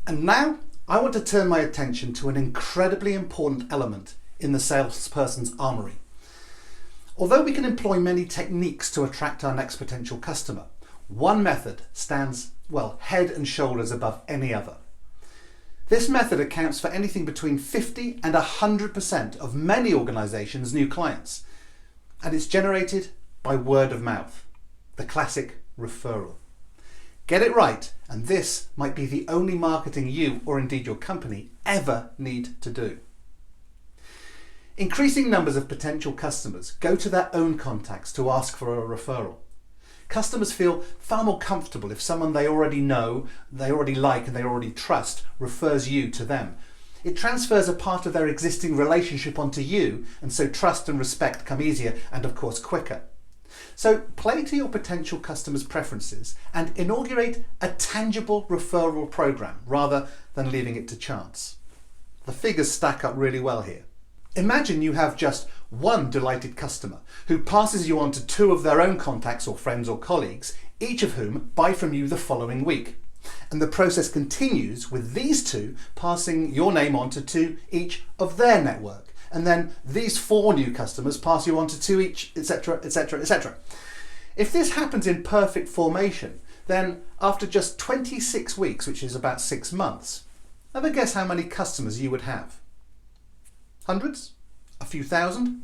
And now I want to turn my attention to an incredibly important element in the salesperson's armoury. Although we can employ many techniques to attract our next potential customer, one method stands, well, head and shoulders above any other. This method accounts for anything between 50 and 100% of many organisations' new clients, and it's generated by word of mouth, the classic referral. Get it right, and this might be the only marketing you, or indeed your company, ever need to do. Increasing numbers of potential customers go to their own contacts to ask for a referral. Customers feel far more comfortable if someone they already know, they already like and they already trust refers you to them. It transfers a part of their existing relationship onto you, and so trust and respect come easier and of course quicker. So play to your potential customers' preferences and inaugurate a tangible referral program rather than leaving it to chance. The figures stack up really well here. Imagine you have just one delighted customer who passes you on to two of their own contacts or friends or colleagues, each of whom buy from you the following week. And the process continues with these two passing your name on to two each of their network. And then these four new customers pass you on to two each, etc., etc., etc. If this happens in perfect formation, then after just 26 weeks, which is about 6 months, have a guess how many customers you would have? Hundreds? A few thousand?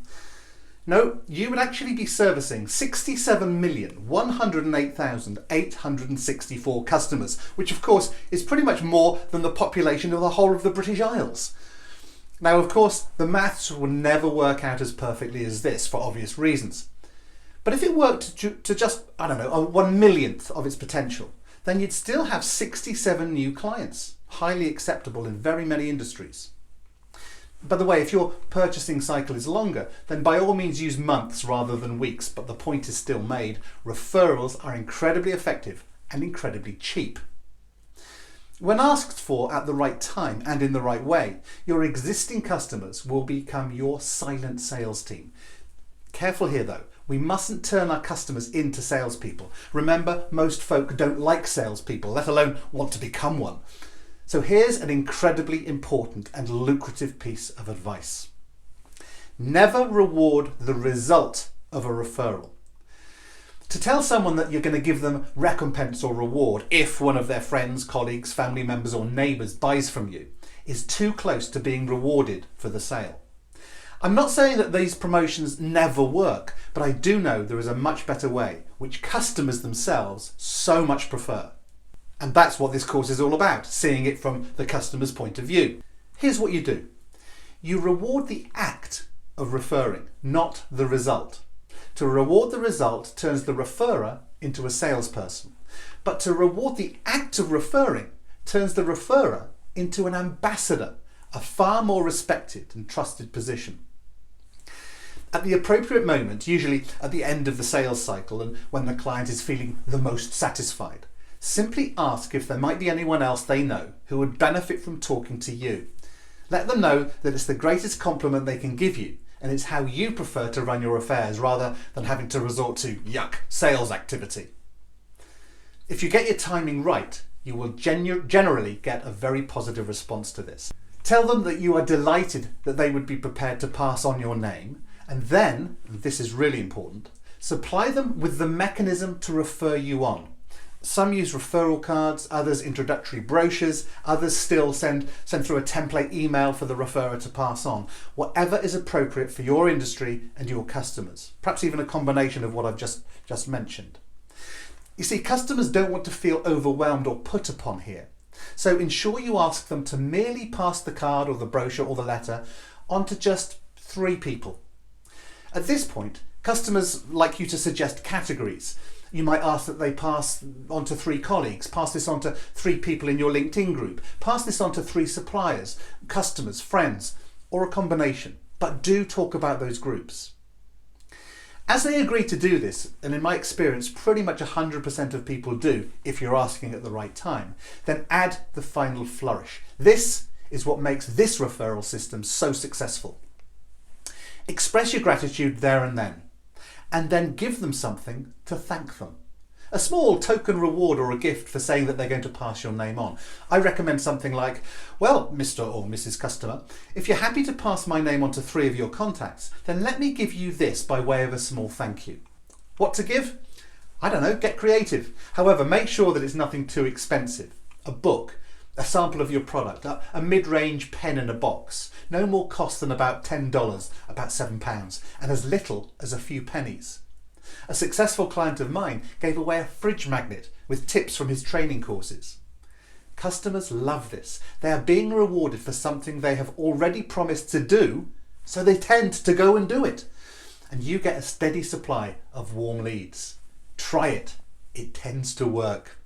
No, you would actually be servicing 67,108,864 customers, which of course is pretty much more than the population of the whole of the British Isles. Now, of course, the maths will never work out as perfectly as this for obvious reasons. But if it worked to just, a 1/1,000,000th of its potential, then you'd still have 67 new clients, highly acceptable in very many industries. By the way, if your purchasing cycle is longer, then by all means use months rather than weeks, but the point is still made. Referrals are incredibly effective and incredibly cheap. When asked for at the right time and in the right way, your existing customers will become your silent sales team. Careful here though, we mustn't turn our customers into salespeople. Remember, most folk don't like salespeople, let alone want to become one. So here's an incredibly important and lucrative piece of advice. Never reward the result of a referral. To tell someone that you're going to give them recompense or reward if one of their friends, colleagues, family members or neighbours buys from you is too close to being rewarded for the sale. I'm not saying that these promotions never work, but I do know there is a much better way, which customers themselves so much prefer. And that's what this course is all about, seeing it from the customer's point of view. Here's what you do. You reward the act of referring, not the result. To reward the result turns the referrer into a salesperson. But to reward the act of referring turns the referrer into an ambassador, a far more respected and trusted position. At the appropriate moment, usually at the end of the sales cycle and when the client is feeling the most satisfied, simply ask if there might be anyone else they know who would benefit from talking to you. Let them know that it's the greatest compliment they can give you and it's how you prefer to run your affairs rather than having to resort to sales activity. If you get your timing right, you will generally get a very positive response to this. Tell them that you are delighted that they would be prepared to pass on your name, and then, and this is really important, supply them with the mechanism to refer you on. Some use referral cards, others introductory brochures, others still send through a template email for the referrer to pass on. Whatever is appropriate for your industry and your customers. Perhaps even a combination of what I've just mentioned. You see, customers don't want to feel overwhelmed or put upon here. So ensure you ask them to merely pass the card or the brochure or the letter on to just 3 people. At this point, customers like you to suggest categories. You might ask that they pass on to 3 colleagues, pass this on to 3 people in your LinkedIn group, pass this on to 3 suppliers, customers, friends, or a combination. But do talk about those groups. As they agree to do this, and in my experience pretty much 100% of people do if you're asking at the right time, then add the final flourish. This is what makes this referral system so successful. Express your gratitude there and then give them something to thank them. A small token reward or a gift for saying that they're going to pass your name on. I recommend something like, well, Mr. or Mrs. Customer, if you're happy to pass my name on to 3 of your contacts, then let me give you this by way of a small thank you. What to give? I don't know, get creative. However, make sure that it's nothing too expensive. A book, a sample of your product, a mid-range pen in a box, no more cost than about $10, about £7, and as little as a few pennies. A successful client of mine gave away a fridge magnet with tips from his training courses. Customers love this. They are being rewarded for something they have already promised to do, so they tend to go and do it. And you get a steady supply of warm leads. Try it. It tends to work.